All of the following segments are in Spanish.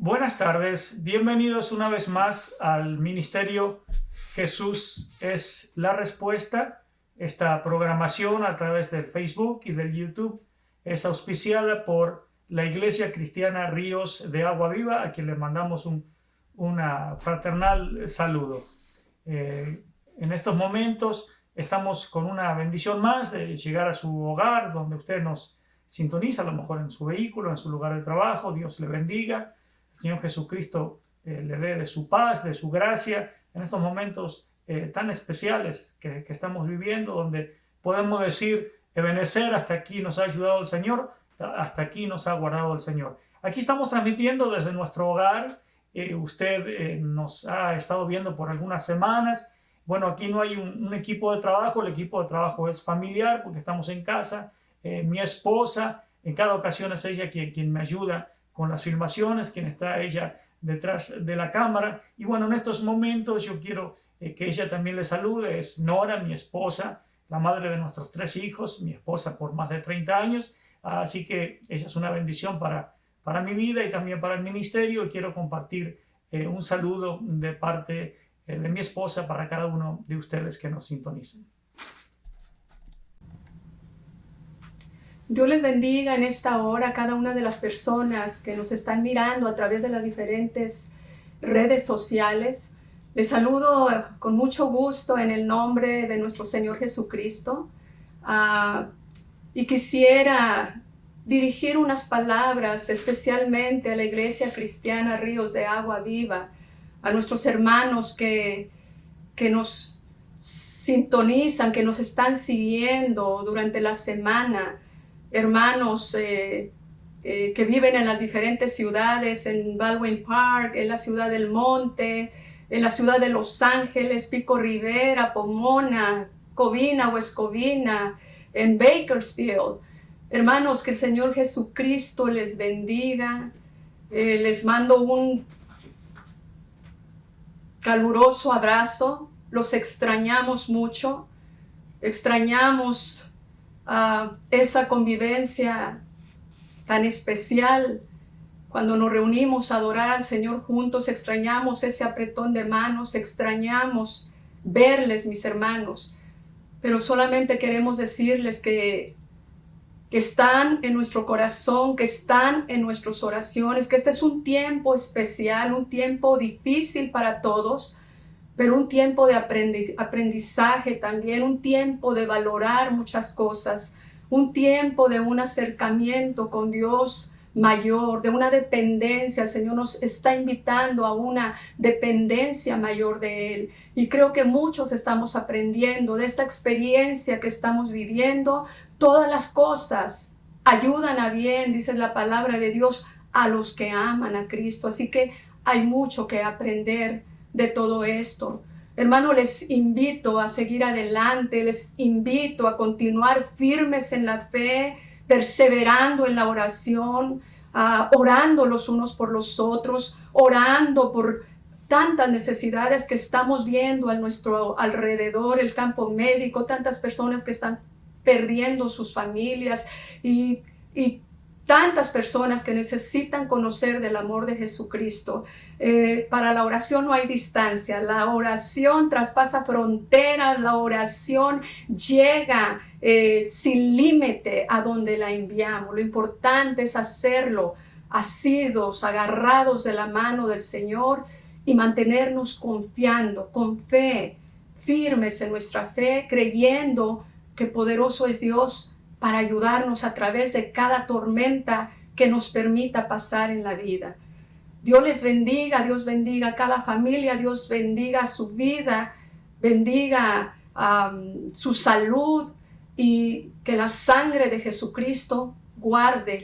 Buenas tardes, bienvenidos una vez más al Ministerio Jesús es la Respuesta. Esta programación a través del Facebook y del YouTube es auspiciada por la Iglesia Cristiana Ríos de Agua Viva, a quien le mandamos una fraternal saludo. En estos momentos estamos con una bendición más de llegar a su hogar, donde usted nos sintoniza, a lo mejor en su vehículo, en su lugar de trabajo. Dios le bendiga. Señor Jesucristo le dé de su paz, de su gracia, en estos momentos tan especiales que estamos viviendo, donde podemos decir, Ebenezer, hasta aquí nos ha ayudado el Señor, hasta aquí nos ha guardado el Señor. Aquí estamos transmitiendo desde nuestro hogar. Usted nos ha estado viendo por algunas semanas. Bueno, aquí no hay un equipo de trabajo, el equipo de trabajo es familiar porque estamos en casa. Mi esposa, en cada ocasión es ella quien me ayuda con las filmaciones, quien está ella detrás de la cámara. Y bueno, en estos momentos yo quiero que ella también le salude. Es Nora, mi esposa, la madre de nuestros 3 hijos, mi esposa por más de 30 años. Así que ella es una bendición para mi vida y también para el ministerio. Y quiero compartir un saludo de parte de mi esposa para cada uno de ustedes que nos sintonicen. Dios les bendiga en esta hora a cada una de las personas que nos están mirando a través de las diferentes redes sociales. Les saludo con mucho gusto en el nombre de nuestro Señor Jesucristo. Y quisiera dirigir unas palabras especialmente a la Iglesia Cristiana Ríos de Agua Viva, a nuestros hermanos que nos sintonizan, que nos están siguiendo durante la semana. Hermanos que viven en las diferentes ciudades, en Baldwin Park, en la ciudad del Monte, en la ciudad de Los Ángeles, Pico Rivera, Pomona, Covina, West Covina, en Bakersfield. Hermanos, que el Señor Jesucristo les bendiga. Les mando un caluroso abrazo. Los extrañamos mucho. Extrañamos esa convivencia tan especial cuando nos reunimos a adorar al Señor juntos. Extrañamos ese apretón de manos, extrañamos verles, mis hermanos, pero solamente queremos decirles que están en nuestro corazón, que están en nuestras oraciones, que este es un tiempo especial, un tiempo difícil para todos, pero un tiempo de aprendizaje también, un tiempo de valorar muchas cosas, un tiempo de un acercamiento con Dios mayor, de una dependencia. El Señor nos está invitando a una dependencia mayor de Él. Y creo que muchos estamos aprendiendo de esta experiencia que estamos viviendo. Todas las cosas ayudan a bien, dice la palabra de Dios, a los que aman a Cristo. Así que hay mucho que aprender de todo esto. Hermano, les invito a seguir adelante, les invito a continuar firmes en la fe, perseverando en la oración, orando los unos por los otros, orando por tantas necesidades que estamos viendo a nuestro alrededor, el campo médico, tantas personas que están perdiendo sus familias y tantas personas que necesitan conocer del amor de Jesucristo. Para la oración no hay distancia, la oración traspasa fronteras, la oración llega sin límite a donde la enviamos. Lo importante es hacerlo asidos, agarrados de la mano del Señor y mantenernos confiando, con fe, firmes en nuestra fe, creyendo que poderoso es Dios para ayudarnos a través de cada tormenta que nos permita pasar en la vida. Dios les bendiga, Dios bendiga a cada familia, Dios bendiga su vida, bendiga su salud y que la sangre de Jesucristo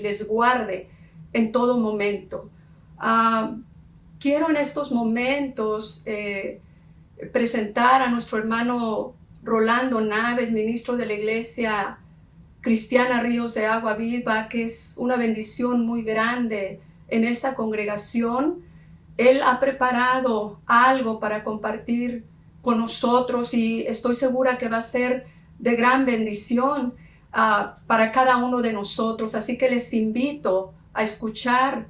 les guarde en todo momento. Quiero en estos momentos presentar a nuestro hermano Rolando Naves, ministro de la Iglesia Cristiana Ríos de Agua Viva, que es una bendición muy grande en esta congregación. Él ha preparado algo para compartir con nosotros y estoy segura que va a ser de gran bendición para cada uno de nosotros. Así que les invito a escuchar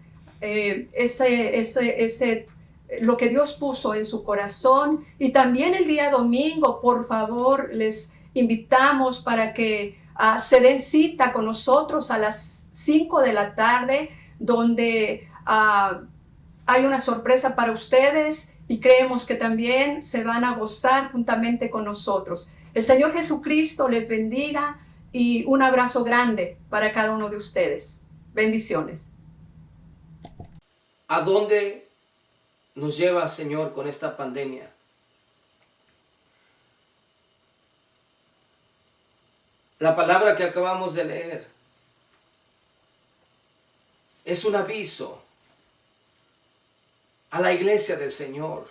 lo que Dios puso en su corazón. Y también el día domingo, por favor, les invitamos para que se den cita con nosotros a las 5 de la tarde, donde hay una sorpresa para ustedes y creemos que también se van a gozar juntamente con nosotros. El Señor Jesucristo les bendiga y un abrazo grande para cada uno de ustedes. Bendiciones. ¿A dónde nos lleva, Señor, con esta pandemia? La palabra que acabamos de leer es un aviso a la iglesia del Señor,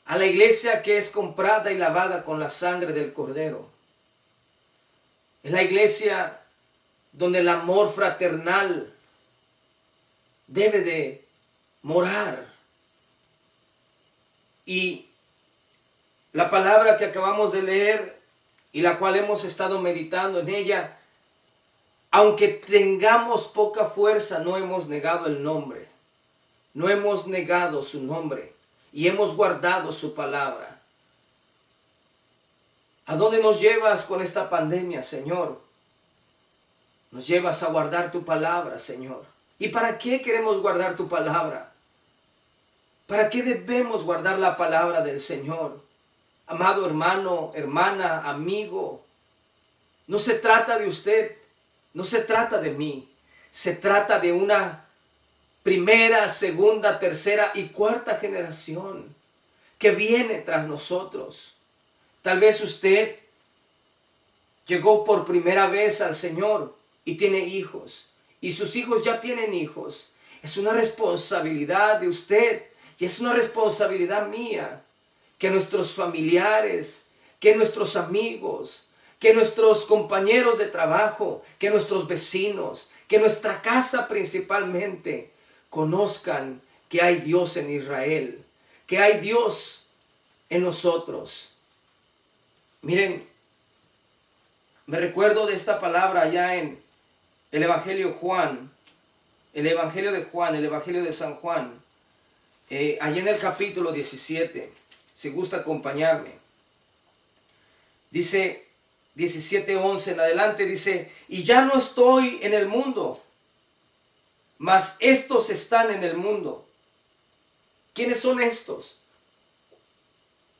a la iglesia que es comprada y lavada con la sangre del Cordero. Es la iglesia donde el amor fraternal debe de morar. Y la palabra que acabamos de leer y la cual hemos estado meditando en ella, aunque tengamos poca fuerza, no hemos negado el nombre, no hemos negado su nombre y hemos guardado su palabra. ¿A dónde nos llevas con esta pandemia, Señor? Nos llevas a guardar tu palabra, Señor. ¿Y para qué queremos guardar tu palabra? ¿Para qué debemos guardar la palabra del Señor? Amado hermano, hermana, amigo, no se trata de usted, no se trata de mí. Se trata de una primera, segunda, tercera y cuarta generación que viene tras nosotros. Tal vez usted llegó por primera vez al Señor y tiene hijos, y sus hijos ya tienen hijos. Es una responsabilidad de usted y es una responsabilidad mía que nuestros familiares, que nuestros amigos, que nuestros compañeros de trabajo, que nuestros vecinos, que nuestra casa principalmente conozcan que hay Dios en Israel, que hay Dios en nosotros. Miren, me recuerdo de esta palabra allá en el Evangelio de Juan, el Evangelio de San Juan, allá en el capítulo 17, si gusta acompañarme. Dice 17:11 en adelante, dice, y ya no estoy en el mundo, mas estos están en el mundo. ¿Quiénes son estos?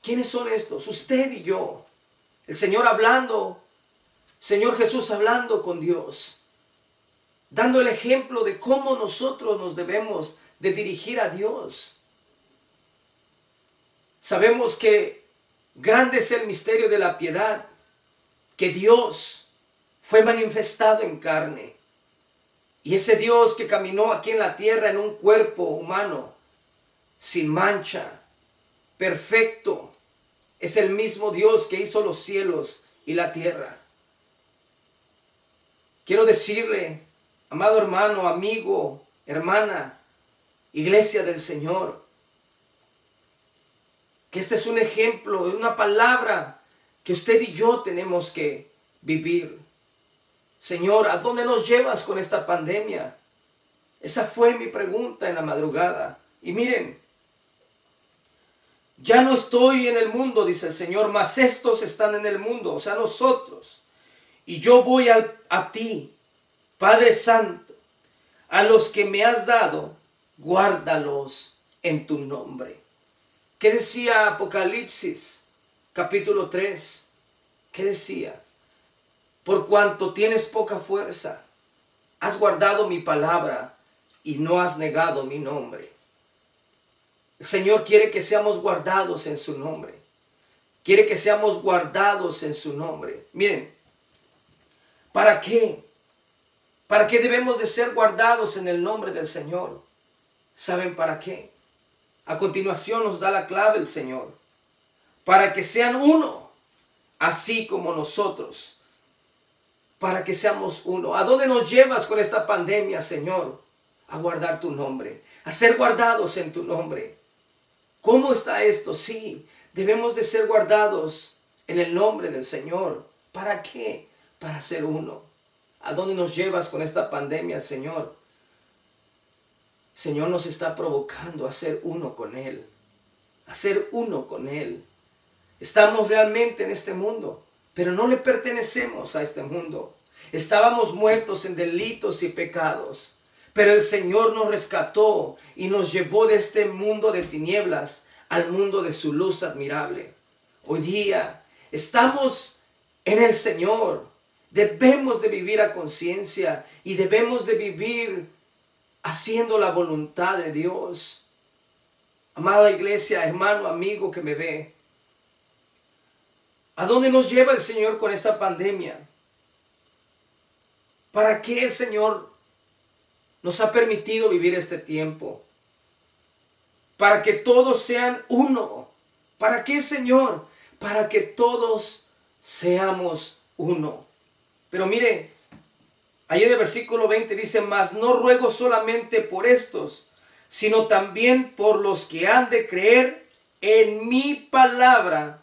¿Quiénes son estos? Usted y yo. El Señor hablando, Señor Jesús hablando con Dios, dando el ejemplo de cómo nosotros nos debemos de dirigir a Dios. Sabemos que grande es el misterio de la piedad, que Dios fue manifestado en carne. Y ese Dios que caminó aquí en la tierra en un cuerpo humano, sin mancha, perfecto, es el mismo Dios que hizo los cielos y la tierra. Quiero decirle, amado hermano, amigo, hermana, iglesia del Señor, que este es un ejemplo, una palabra que usted y yo tenemos que vivir. Señor, ¿a dónde nos llevas con esta pandemia? Esa fue mi pregunta en la madrugada. Y miren, ya no estoy en el mundo, dice el Señor, mas estos están en el mundo, o sea, nosotros. Y yo voy a ti, Padre Santo, a los que me has dado, guárdalos en tu nombre. ¿Qué decía Apocalipsis, capítulo 3? ¿Qué decía? Por cuanto tienes poca fuerza, has guardado mi palabra y no has negado mi nombre. El Señor quiere que seamos guardados en su nombre. Quiere que seamos guardados en su nombre. Miren, ¿para qué? ¿Para qué debemos de ser guardados en el nombre del Señor? ¿Saben para qué? A continuación nos da la clave el Señor. Para que sean uno, así como nosotros. Para que seamos uno. ¿A dónde nos llevas con esta pandemia, Señor? A guardar tu nombre. A ser guardados en tu nombre. ¿Cómo está esto? Sí, debemos de ser guardados en el nombre del Señor. ¿Para qué? Para ser uno. ¿A dónde nos llevas con esta pandemia, Señor? Señor nos está provocando a ser uno con Él. A ser uno con Él. Estamos realmente en este mundo, pero no le pertenecemos a este mundo. Estábamos muertos en delitos y pecados, pero el Señor nos rescató y nos llevó de este mundo de tinieblas al mundo de su luz admirable. Hoy día estamos en el Señor. Debemos de vivir a conciencia y debemos de vivir haciendo la voluntad de Dios. Amada iglesia, hermano, amigo que me ve, ¿a dónde nos lleva el Señor con esta pandemia? ¿Para qué el Señor nos ha permitido vivir este tiempo? Para que todos sean uno. ¿Para qué, Señor? Para que todos seamos uno. Pero mire, allí en el versículo 20 dice, mas no ruego solamente por estos, sino también por los que han de creer en mi palabra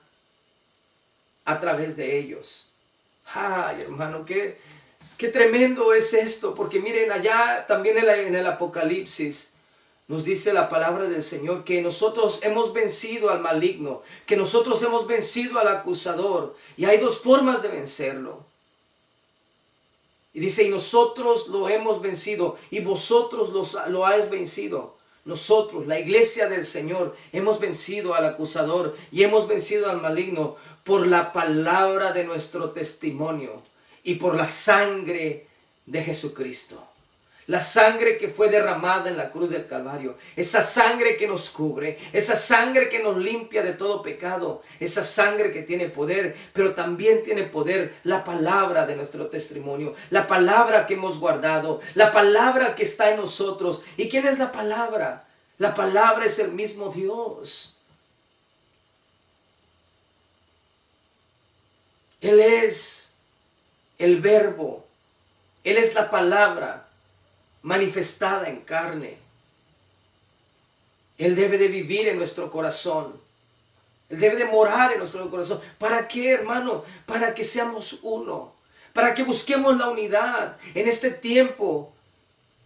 a través de ellos. Ay, hermano, qué tremendo es esto, porque miren, allá también en el Apocalipsis nos dice la palabra del Señor que nosotros hemos vencido al maligno, que nosotros hemos vencido al acusador, y hay dos formas de vencerlo. Y dice, y nosotros lo hemos vencido, y vosotros lo habéis vencido. Nosotros, la iglesia del Señor, hemos vencido al acusador y hemos vencido al maligno por la palabra de nuestro testimonio y por la sangre de Jesucristo. La sangre que fue derramada en la cruz del Calvario. Esa sangre que nos cubre. Esa sangre que nos limpia de todo pecado. Esa sangre que tiene poder. Pero también tiene poder la palabra de nuestro testimonio. La palabra que hemos guardado. La palabra que está en nosotros. ¿Y quién es la palabra? La palabra es el mismo Dios. Él es el verbo. Él es la palabra manifestada en carne. Él debe de vivir en nuestro corazón. Él debe de morar en nuestro corazón. ¿Para qué, hermano? Para que seamos uno. Para que busquemos la unidad en este tiempo.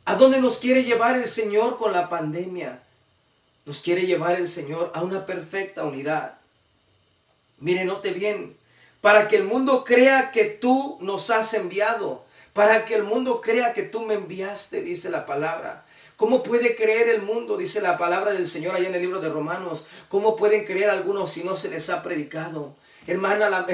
¿A dónde nos quiere llevar el Señor con la pandemia? Nos quiere llevar el Señor a una perfecta unidad. Mire, note bien. Para que el mundo crea que tú nos has enviado. Para que el mundo crea que tú me enviaste, dice la palabra. ¿Cómo puede creer el mundo? Dice la palabra del Señor allá en el libro de Romanos. ¿Cómo pueden creer algunos si no se les ha predicado? Hermana,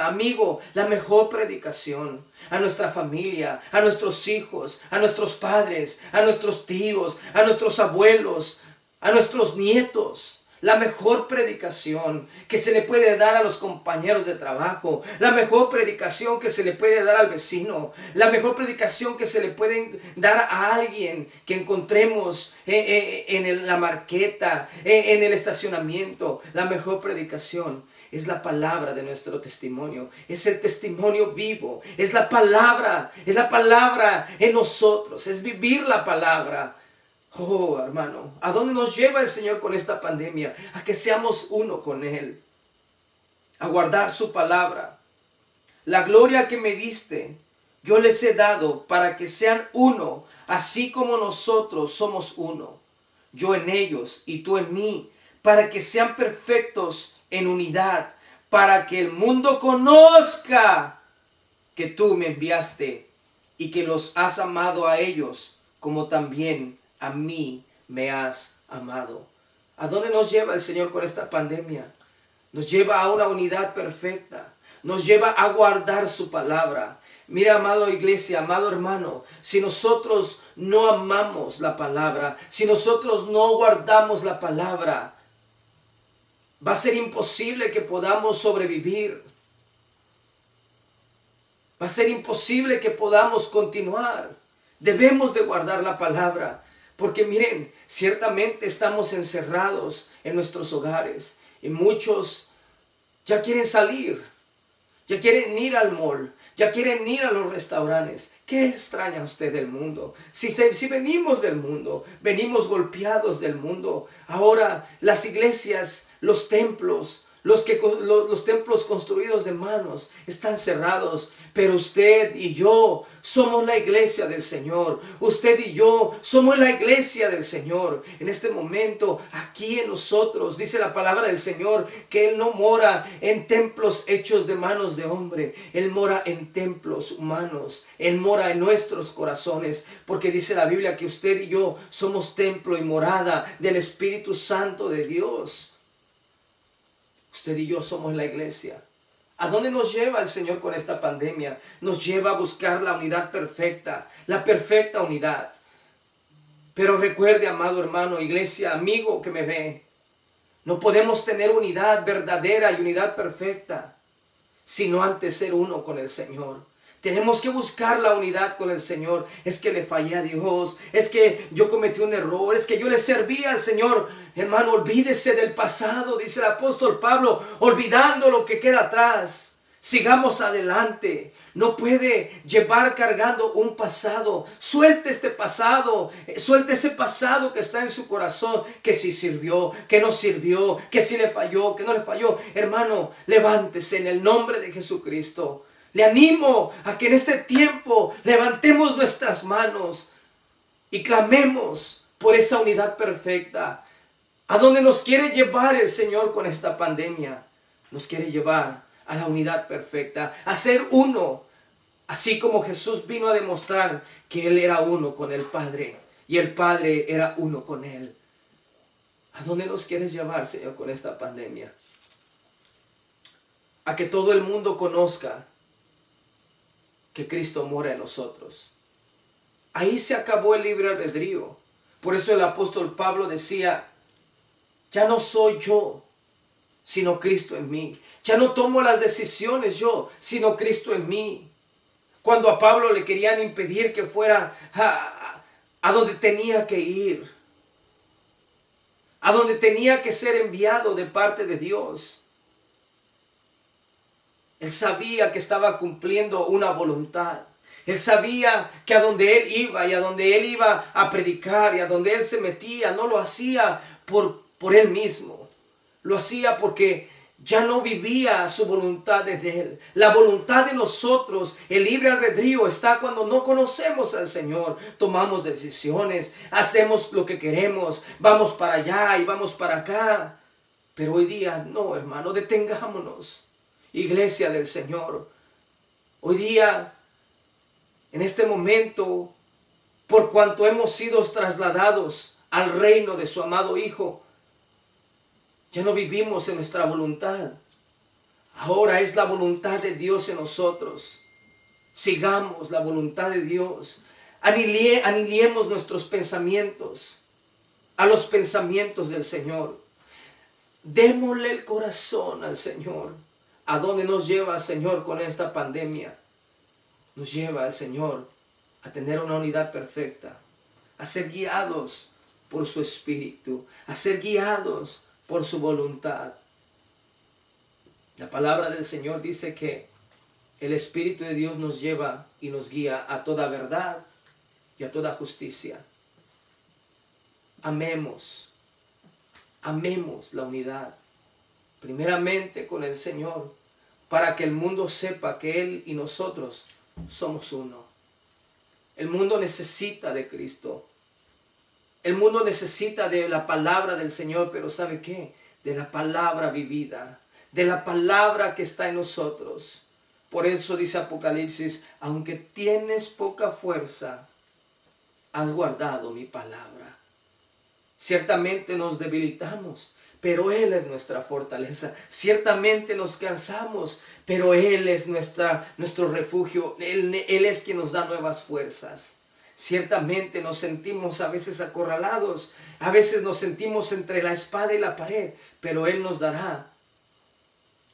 amigo, la mejor predicación a nuestra familia, a nuestros hijos, a nuestros padres, a nuestros tíos, a nuestros abuelos, a nuestros nietos. La mejor predicación que se le puede dar a los compañeros de trabajo. La mejor predicación que se le puede dar al vecino. La mejor predicación que se le puede dar a alguien que encontremos en la marqueta, en el estacionamiento. La mejor predicación es la palabra de nuestro testimonio. Es el testimonio vivo. Es la palabra en nosotros. Es vivir la palabra. Oh, hermano, ¿a dónde nos lleva el Señor con esta pandemia? A que seamos uno con Él. A guardar su palabra. La gloria que me diste, yo les he dado para que sean uno, así como nosotros somos uno. Yo en ellos y tú en mí, para que sean perfectos en unidad, para que el mundo conozca que tú me enviaste y que los has amado a ellos como también a mí me has amado. ¿A dónde nos lleva el Señor con esta pandemia? Nos lleva a una unidad perfecta. Nos lleva a guardar su palabra. Mira, amado iglesia, amado hermano, si nosotros no amamos la palabra, si nosotros no guardamos la palabra, va a ser imposible que podamos sobrevivir. Va a ser imposible que podamos continuar. Debemos de guardar la palabra. Porque miren, ciertamente estamos encerrados en nuestros hogares y muchos ya quieren salir, ya quieren ir al mall, ya quieren ir a los restaurantes. ¿Qué extraña usted del mundo? Si venimos del mundo, venimos golpeados del mundo. Ahora las iglesias, los templos, Los templos construidos de manos están cerrados, pero usted y yo somos la iglesia del Señor. Usted y yo somos la iglesia del Señor. En este momento, aquí en nosotros, dice la palabra del Señor, que Él no mora en templos hechos de manos de hombre. Él mora en templos humanos. Él mora en nuestros corazones, porque dice la Biblia que usted y yo somos templo y morada del Espíritu Santo de Dios. Usted y yo somos la iglesia. ¿A dónde nos lleva el Señor con esta pandemia? Nos lleva a buscar la unidad perfecta, la perfecta unidad. Pero recuerde, amado hermano, iglesia, amigo que me ve, no podemos tener unidad verdadera y unidad perfecta, sino antes ser uno con el Señor. Tenemos que buscar la unidad con el Señor. Es que le fallé a Dios. Es que yo cometí un error. Es que yo le serví al Señor. Hermano, olvídese del pasado, dice el apóstol Pablo, olvidando lo que queda atrás. Sigamos adelante. No puede llevar cargando un pasado. Suelte este pasado. Suelte ese pasado que está en su corazón. Que si sirvió, que no sirvió, que si le falló, que no le falló. Hermano, levántese en el nombre de Jesucristo. Le animo a que en este tiempo levantemos nuestras manos y clamemos por esa unidad perfecta. ¿A dónde nos quiere llevar el Señor con esta pandemia? Nos quiere llevar a la unidad perfecta, a ser uno, así como Jesús vino a demostrar que Él era uno con el Padre y el Padre era uno con Él. ¿A dónde nos quieres llevar, Señor, con esta pandemia? A que todo el mundo conozca que Cristo mora en nosotros. Ahí se acabó el libre albedrío. Por eso el apóstol Pablo decía, ya no soy yo, sino Cristo en mí. Ya no tomo las decisiones yo, sino Cristo en mí. Cuando a Pablo le querían impedir que fuera a donde tenía que ir, a donde tenía que ser enviado de parte de Dios, él sabía que estaba cumpliendo una voluntad. Él sabía que a donde él iba y a donde él iba a predicar y a donde él se metía, no lo hacía por él mismo. Lo hacía porque ya no vivía su voluntad en él. La voluntad de nosotros, el libre albedrío, está cuando no conocemos al Señor. Tomamos decisiones, hacemos lo que queremos, vamos para allá y vamos para acá. Pero hoy día no, hermano, detengámonos. Iglesia del Señor, hoy día, en este momento, por cuanto hemos sido trasladados al reino de su amado Hijo, ya no vivimos en nuestra voluntad. Ahora es la voluntad de Dios en nosotros. Sigamos la voluntad de Dios. Aniliemos nuestros pensamientos a los pensamientos del Señor. Démosle el corazón al Señor. ¿A dónde nos lleva el Señor con esta pandemia? Nos lleva el Señor a tener una unidad perfecta, a ser guiados por su Espíritu, a ser guiados por su voluntad. La palabra del Señor dice que el Espíritu de Dios nos lleva y nos guía a toda verdad y a toda justicia. Amemos la unidad. Primeramente con el Señor, para que el mundo sepa que Él y nosotros somos uno. El mundo necesita de Cristo. El mundo necesita de la palabra del Señor, pero ¿sabe qué? De la palabra vivida, de la palabra que está en nosotros. Por eso dice Apocalipsis, aunque tienes poca fuerza, has guardado mi palabra. Ciertamente nos debilitamos, pero Él es nuestra fortaleza. Ciertamente nos cansamos, pero Él es nuestro refugio. Él es quien nos da nuevas fuerzas. Ciertamente nos sentimos a veces acorralados, a veces nos sentimos entre la espada y la pared, pero Él nos dará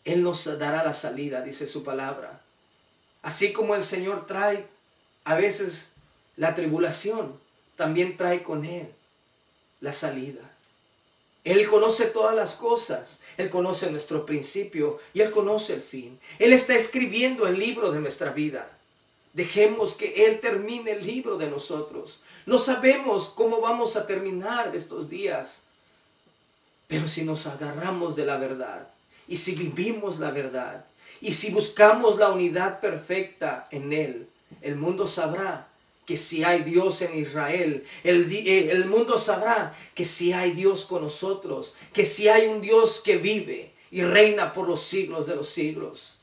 la salida, dice su palabra. Así como el Señor trae a veces la tribulación, también trae con Él la salida. Él conoce todas las cosas. Él conoce nuestro principio y Él conoce el fin. Él está escribiendo el libro de nuestra vida. Dejemos que Él termine el libro de nosotros. No sabemos cómo vamos a terminar estos días. Pero si nos agarramos de la verdad y si vivimos la verdad, y si buscamos la unidad perfecta en Él, el mundo sabrá que si hay Dios en Israel, el mundo sabrá que si hay Dios con nosotros, que si hay un Dios que vive y reina por los siglos de los siglos.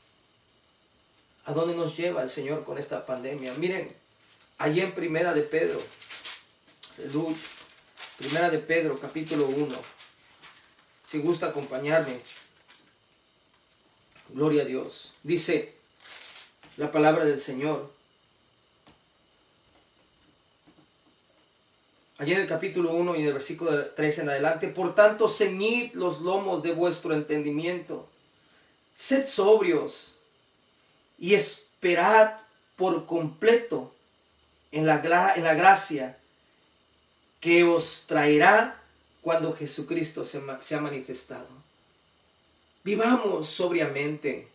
¿A dónde nos lleva el Señor con esta pandemia? Miren, allí en Primera de Pedro, aleluya, Primera de Pedro, capítulo 1. Si gusta acompañarme. Gloria a Dios. Dice la palabra del Señor. Allí en el capítulo 1 y en el versículo 3 en adelante. Por tanto, ceñid los lomos de vuestro entendimiento. Sed sobrios y esperad por completo en la gracia que os traerá cuando Jesucristo se ha manifestado. Vivamos sobriamente,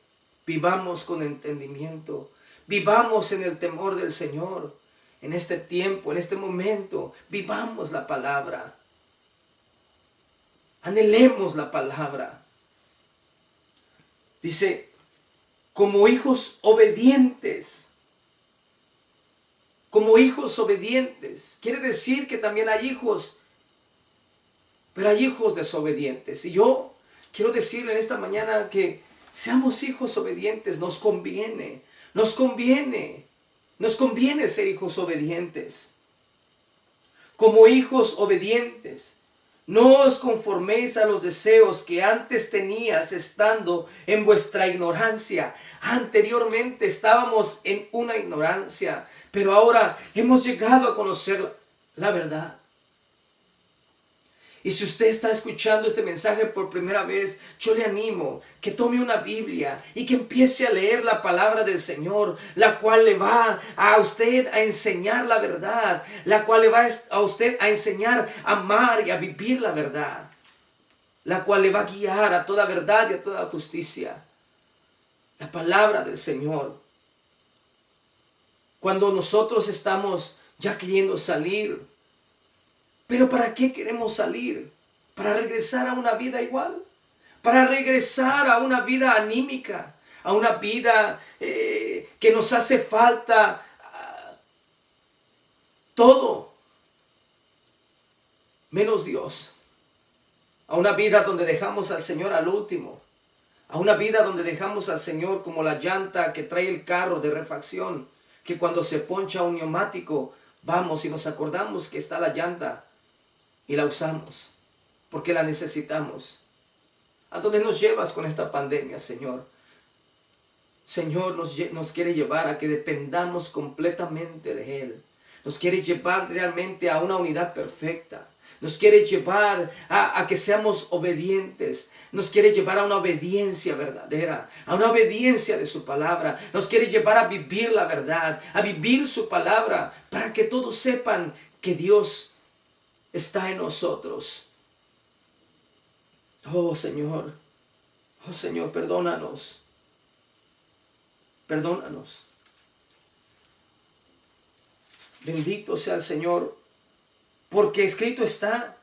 vivamos con entendimiento, vivamos en el temor del Señor. En este tiempo, en este momento, vivamos la palabra. Anhelemos la palabra. Dice, como hijos obedientes. Como hijos obedientes. Quiere decir que también hay hijos, pero hay hijos desobedientes. Y yo quiero decirle en esta mañana que seamos hijos obedientes. Nos conviene ser hijos obedientes. Como hijos obedientes, no os conforméis a los deseos que antes tenías estando en vuestra ignorancia. Anteriormente estábamos en una ignorancia, pero ahora hemos llegado a conocer la verdad. Y si usted está escuchando este mensaje por primera vez, yo le animo que tome una Biblia y que empiece a leer la palabra del Señor, la cual le va a usted a enseñar la verdad, la cual le va a usted a enseñar a amar y a vivir la verdad, la cual le va a guiar a toda verdad y a toda justicia. La palabra del Señor. Cuando nosotros estamos ya queriendo salir, ¿pero para qué queremos salir? ¿Para regresar a una vida igual? ¿Para regresar a una vida anímica? ¿A una vida que nos hace falta todo menos Dios? ¿A una vida donde dejamos al Señor al último? ¿A una vida donde dejamos al Señor como la llanta que trae el carro de refacción? Que cuando se poncha un neumático, vamos y nos acordamos que está la llanta y la usamos porque la necesitamos. ¿A dónde nos llevas con esta pandemia, Señor? Señor nos quiere llevar a que dependamos completamente de Él. Nos quiere llevar realmente a una unidad perfecta. Nos quiere llevar a que seamos obedientes. Nos quiere llevar a una obediencia verdadera, a una obediencia de su palabra. Nos quiere llevar a vivir la verdad, a vivir su palabra, para que todos sepan que Dios está en nosotros. Oh Señor, perdónanos. Perdónanos. Bendito sea el Señor, porque escrito está,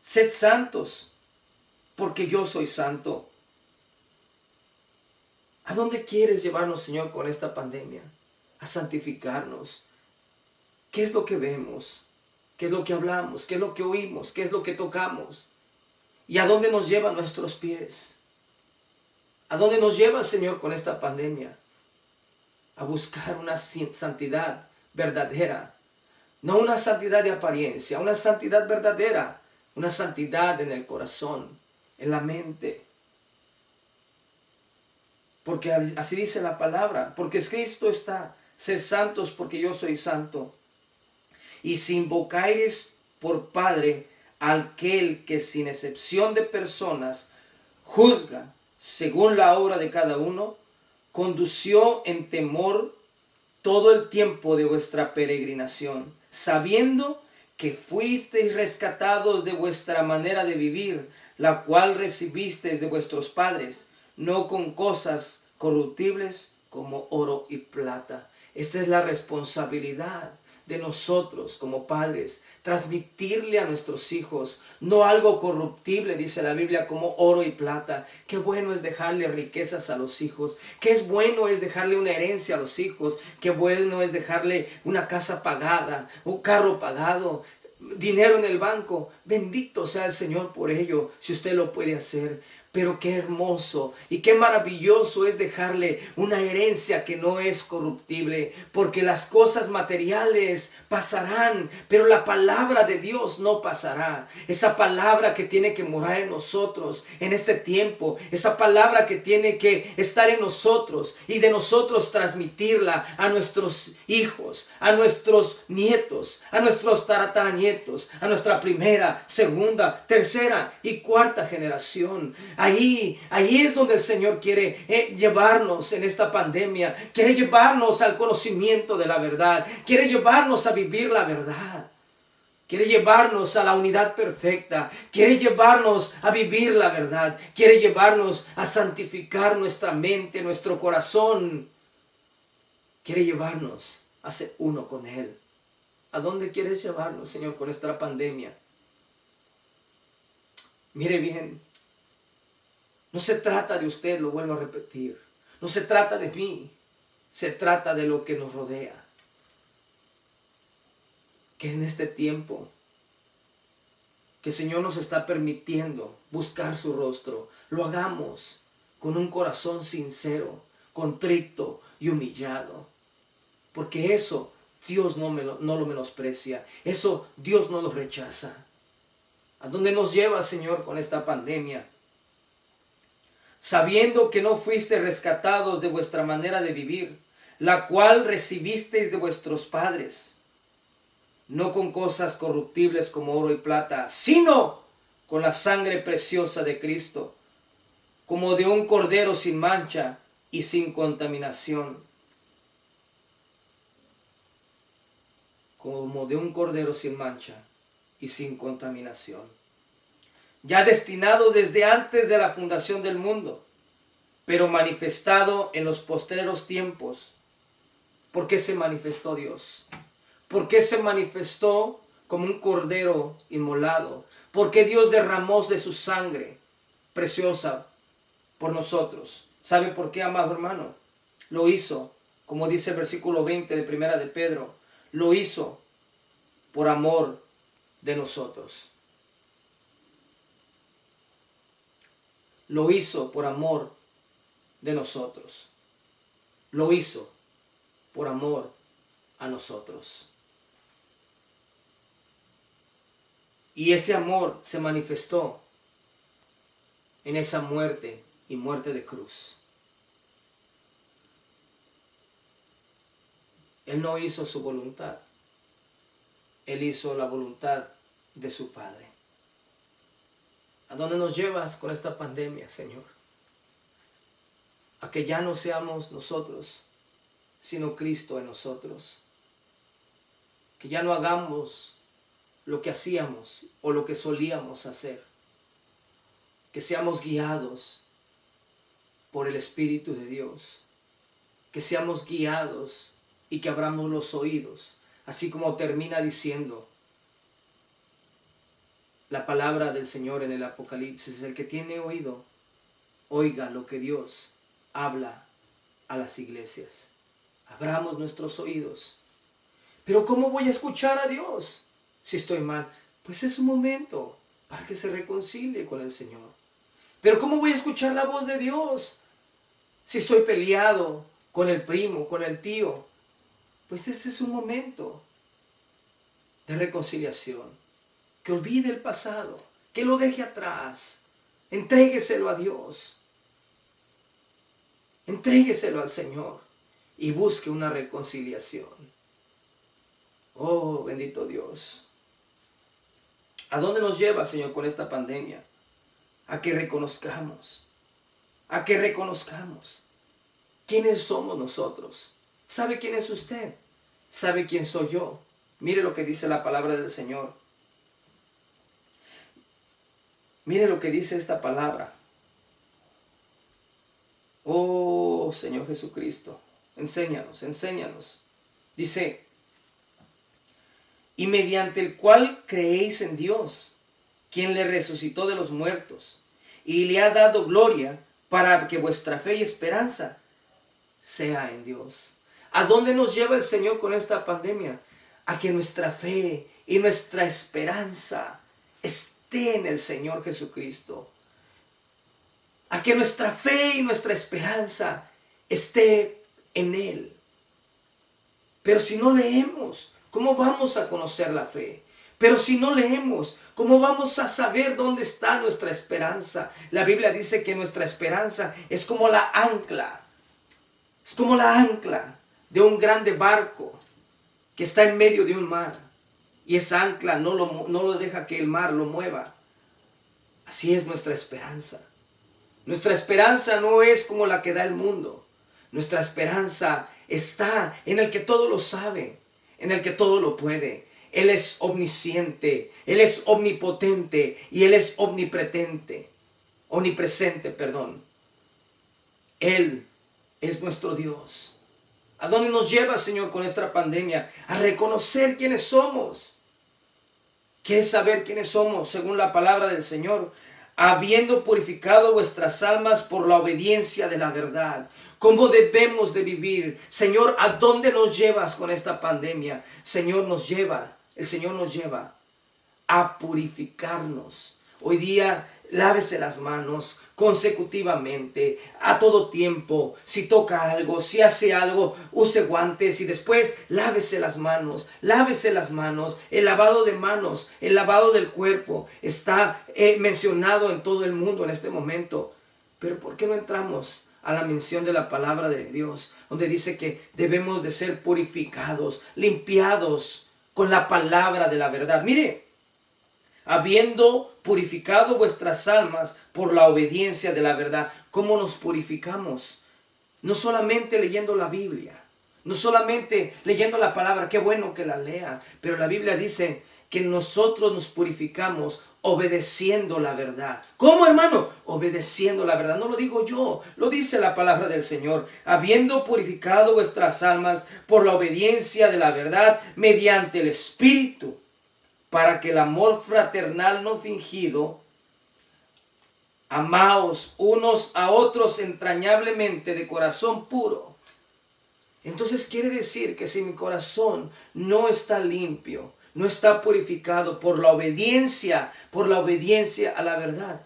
sed santos, porque yo soy santo. ¿A dónde quieres llevarnos, Señor, con esta pandemia? A santificarnos. ¿Qué es lo que vemos? ¿Qué es lo que hablamos? ¿Qué es lo que oímos? ¿Qué es lo que tocamos? ¿Y a dónde nos llevan nuestros pies? ¿A dónde nos lleva, Señor, con esta pandemia? A buscar una santidad verdadera. No una santidad de apariencia, una santidad verdadera. Una santidad en el corazón, en la mente. Porque así dice la palabra. Porque escrito está, sed santos porque yo soy santo. Y si invocáis por Padre a aquel que sin excepción de personas juzga según la obra de cada uno, condució en temor todo el tiempo de vuestra peregrinación, sabiendo que fuisteis rescatados de vuestra manera de vivir, la cual recibisteis de vuestros padres, no con cosas corruptibles como oro y plata. Esta es la responsabilidad de nosotros como padres, transmitirle a nuestros hijos, no algo corruptible, dice la Biblia, como oro y plata. Qué bueno es dejarle riquezas a los hijos, qué es bueno es dejarle una herencia a los hijos, qué bueno es dejarle una casa pagada, un carro pagado, dinero en el banco. Bendito sea el Señor por ello, si usted lo puede hacer. Pero qué hermoso y qué maravilloso es dejarle una herencia que no es corruptible, porque las cosas materiales pasarán, pero la palabra de Dios no pasará. Esa palabra que tiene que morar en nosotros en este tiempo, esa palabra que tiene que estar en nosotros y de nosotros transmitirla a nuestros hijos, a nuestros nietos, a nuestros tataranietos, a nuestra primera, segunda, tercera y cuarta generación. Ahí es donde el Señor quiere llevarnos en esta pandemia. Quiere llevarnos al conocimiento de la verdad. Quiere llevarnos a vivir la verdad. Quiere llevarnos a la unidad perfecta. Quiere llevarnos a vivir la verdad. Quiere llevarnos a santificar nuestra mente, nuestro corazón. Quiere llevarnos a ser uno con Él. ¿A dónde quieres llevarnos, Señor, con esta pandemia? Mire bien. No se trata de usted, lo vuelvo a repetir. No se trata de mí. Se trata de lo que nos rodea. Que en este tiempo que el Señor nos está permitiendo buscar su rostro, lo hagamos con un corazón sincero, contrito y humillado. Porque eso Dios no lo menosprecia. Eso Dios no lo rechaza. ¿A dónde nos lleva, Señor, con esta pandemia? Sabiendo que no fuiste rescatados de vuestra manera de vivir, la cual recibisteis de vuestros padres, no con cosas corruptibles como oro y plata, sino con la sangre preciosa de Cristo, como de un cordero sin mancha y sin contaminación. Como de un cordero sin mancha y sin contaminación, ya destinado desde antes de la fundación del mundo, pero manifestado en los postreros tiempos. ¿Por qué se manifestó Dios? ¿Por qué se manifestó como un cordero inmolado? ¿Por qué Dios derramó de su sangre preciosa por nosotros? ¿Sabe por qué, amado hermano? Lo hizo, como dice el versículo 20 de Primera de Pedro, lo hizo por amor de nosotros. Lo hizo por amor de nosotros. Lo hizo por amor a nosotros. Y ese amor se manifestó en esa muerte y muerte de cruz. Él no hizo su voluntad. Él hizo la voluntad de su Padre. ¿A dónde nos llevas con esta pandemia, Señor? A que ya no seamos nosotros, sino Cristo en nosotros. Que ya no hagamos lo que hacíamos o lo que solíamos hacer. Que seamos guiados por el Espíritu de Dios. Que seamos guiados y que abramos los oídos. Así como termina diciendo la palabra del Señor en el Apocalipsis: el que tiene oído, oiga lo que Dios habla a las iglesias. Abramos nuestros oídos. Pero ¿cómo voy a escuchar a Dios si estoy mal? Pues es un momento para que se reconcilie con el Señor. Pero ¿cómo voy a escuchar la voz de Dios si estoy peleado con el primo, con el tío? Pues ese es un momento de reconciliación. Que olvide el pasado, que lo deje atrás. Entrégueselo a Dios. Entrégueselo al Señor y busque una reconciliación. Oh, bendito Dios. ¿A dónde nos lleva, Señor, con esta pandemia? A que reconozcamos. A que reconozcamos quiénes somos nosotros. ¿Sabe quién es usted? ¿Sabe quién soy yo? Mire lo que dice la palabra del Señor. Mire lo que dice esta palabra. Oh, Señor Jesucristo, enséñanos, enséñanos. Dice, y mediante el cual creéis en Dios, quien le resucitó de los muertos, y le ha dado gloria para que vuestra fe y esperanza sea en Dios. ¿A dónde nos lleva el Señor con esta pandemia? A que nuestra fe y nuestra esperanza esté en el Señor Jesucristo. A que nuestra fe y nuestra esperanza esté en Él. Pero si no leemos, ¿cómo vamos a conocer la fe? Pero si no leemos, ¿cómo vamos a saber dónde está nuestra esperanza? La Biblia dice que nuestra esperanza es como la ancla. Es como la ancla de un grande barco que está en medio de un mar. Y esa ancla no lo deja que el mar lo mueva. Así es nuestra esperanza. Nuestra esperanza no es como la que da el mundo. Nuestra esperanza está en el que todo lo sabe, en el que todo lo puede. Él es omnisciente, Él es omnipotente y Él es omnipresente. Él es nuestro Dios. ¿A dónde nos lleva, Señor, con esta pandemia? A reconocer quiénes somos. ¿Quieres saber quiénes somos según la palabra del Señor? Habiendo purificado vuestras almas por la obediencia de la verdad. ¿Cómo debemos de vivir? Señor, ¿a dónde nos llevas con esta pandemia? el Señor nos lleva a purificarnos. Hoy día, lávese las manos consecutivamente, a todo tiempo. Si toca algo, si hace algo, use guantes y después lávese las manos. El lavado de manos, el lavado del cuerpo está mencionado en todo el mundo en este momento. Pero ¿por qué no entramos a la mención de la palabra de Dios, donde dice que debemos de ser purificados, limpiados con la palabra de la verdad? Mire, habiendo purificado vuestras almas por la obediencia de la verdad. ¿Cómo nos purificamos? No solamente leyendo la Biblia, no solamente leyendo la palabra, qué bueno que la lea, pero la Biblia dice que nosotros nos purificamos obedeciendo la verdad. ¿Cómo, hermano? Obedeciendo la verdad. No lo digo yo, lo dice la palabra del Señor. Habiendo purificado vuestras almas por la obediencia de la verdad mediante el Espíritu, para que el amor fraternal no fingido, amaos unos a otros entrañablemente de corazón puro. Entonces quiere decir que si mi corazón no está limpio, no está purificado por la obediencia a la verdad,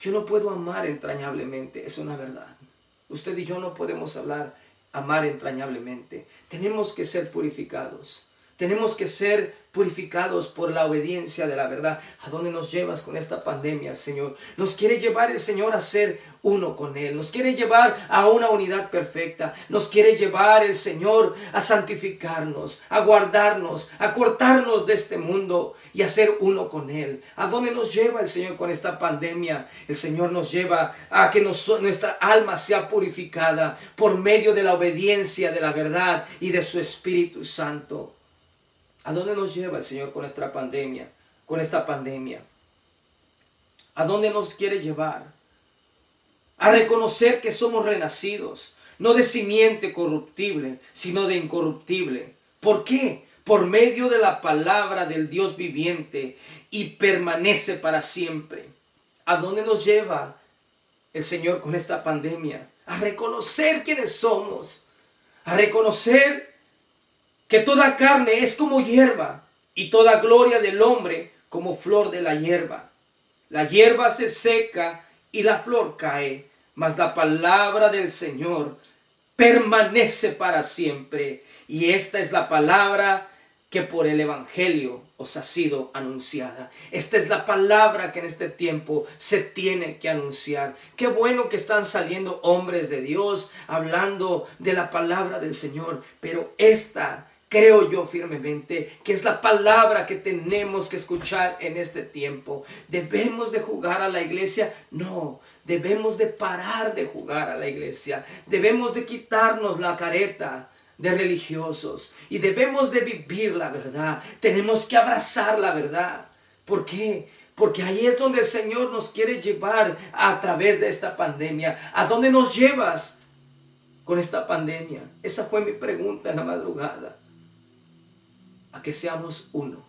yo no puedo amar entrañablemente. Es una verdad. Usted y yo no podemos amar entrañablemente. Tenemos que ser purificados. Tenemos que ser purificados por la obediencia de la verdad. ¿A dónde nos llevas con esta pandemia, Señor? Nos quiere llevar el Señor a ser uno con Él. Nos quiere llevar a una unidad perfecta. Nos quiere llevar el Señor a santificarnos, a guardarnos, a cortarnos de este mundo y a ser uno con Él. ¿A dónde nos lleva el Señor con esta pandemia? El Señor nos lleva a que nuestra alma sea purificada por medio de la obediencia de la verdad y de su Espíritu Santo. ¿A dónde nos lleva el Señor con esta pandemia? ¿A dónde nos quiere llevar? A reconocer que somos renacidos, no de simiente corruptible, sino de incorruptible. ¿Por qué? Por medio de la palabra del Dios viviente y permanece para siempre. ¿A dónde nos lleva el Señor con esta pandemia? A reconocer quiénes somos, a reconocer que toda carne es como hierba y toda gloria del hombre como flor de la hierba. La hierba se seca y la flor cae, mas la palabra del Señor permanece para siempre. Y esta es la palabra que por el Evangelio os ha sido anunciada. Esta es la palabra que en este tiempo se tiene que anunciar. Qué bueno que están saliendo hombres de Dios hablando de la palabra del Señor, pero esta creo yo firmemente que es la palabra que tenemos que escuchar en este tiempo. ¿Debemos de jugar a la iglesia? No, debemos de parar de jugar a la iglesia. Debemos de quitarnos la careta de religiosos y debemos de vivir la verdad. Tenemos que abrazar la verdad. ¿Por qué? Porque ahí es donde el Señor nos quiere llevar a través de esta pandemia. ¿A dónde nos llevas con esta pandemia? Esa fue mi pregunta en la madrugada. a que seamos uno.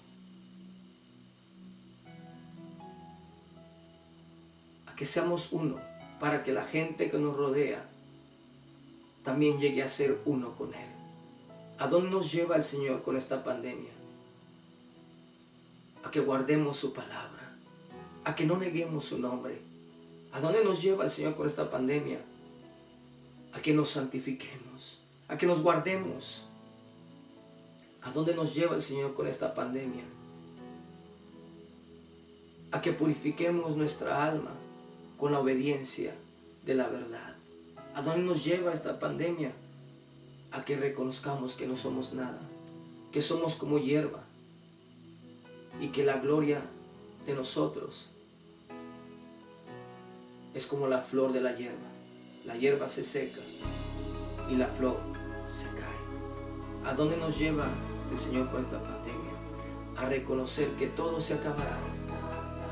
A que seamos uno para que la gente que nos rodea también llegue a ser uno con Él. ¿A dónde nos lleva el Señor con esta pandemia? A que guardemos su palabra, a que no neguemos su nombre. ¿A dónde nos lleva el Señor con esta pandemia? A que nos santifiquemos, a que nos guardemos. ¿A dónde nos lleva el Señor con esta pandemia? A que purifiquemos nuestra alma con la obediencia de la verdad. ¿A dónde nos lleva esta pandemia? A que reconozcamos que no somos nada, que somos como hierba y que la gloria de nosotros es como la flor de la hierba. La hierba se seca y la flor se cae. ¿A dónde nos lleva el Señor con esta pandemia? A reconocer que todo se acabará,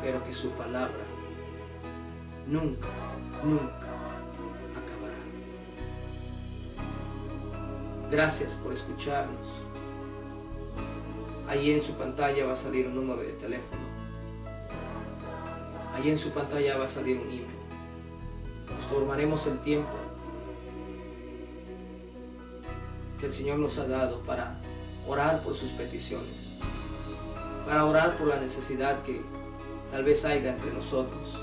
pero que su palabra nunca, nunca acabará. Gracias por escucharnos. Ahí en su pantalla va a salir un número de teléfono. Ahí en su pantalla va a salir un email. Nos tomaremos el tiempo que el Señor nos ha dado para orar por sus peticiones, para orar por la necesidad que tal vez haya entre nosotros.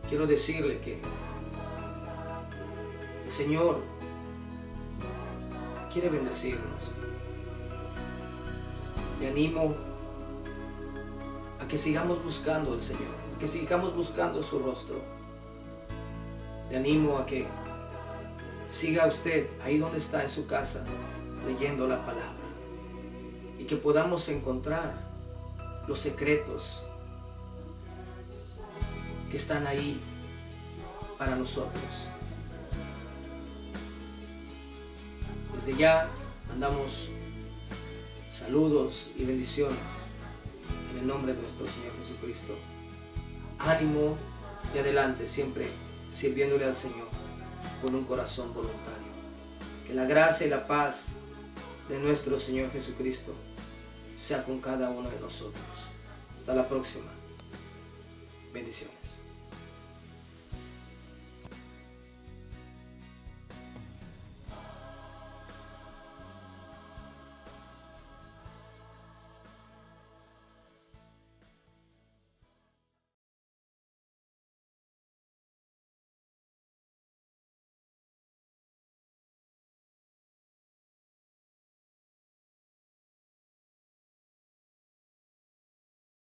Quiero decirle que el Señor quiere bendecirnos. Le animo a que sigamos buscando al Señor, a que sigamos buscando su rostro. Le animo a que siga usted ahí donde está en su casa leyendo la palabra y que podamos encontrar los secretos que están ahí para nosotros. Desde ya mandamos saludos y bendiciones en el nombre de nuestro Señor Jesucristo. Ánimo y adelante, siempre sirviéndole al Señor con un corazón voluntario. Que la gracia y la paz de nuestro Señor Jesucristo sea con cada uno de nosotros. Hasta la próxima. Bendiciones.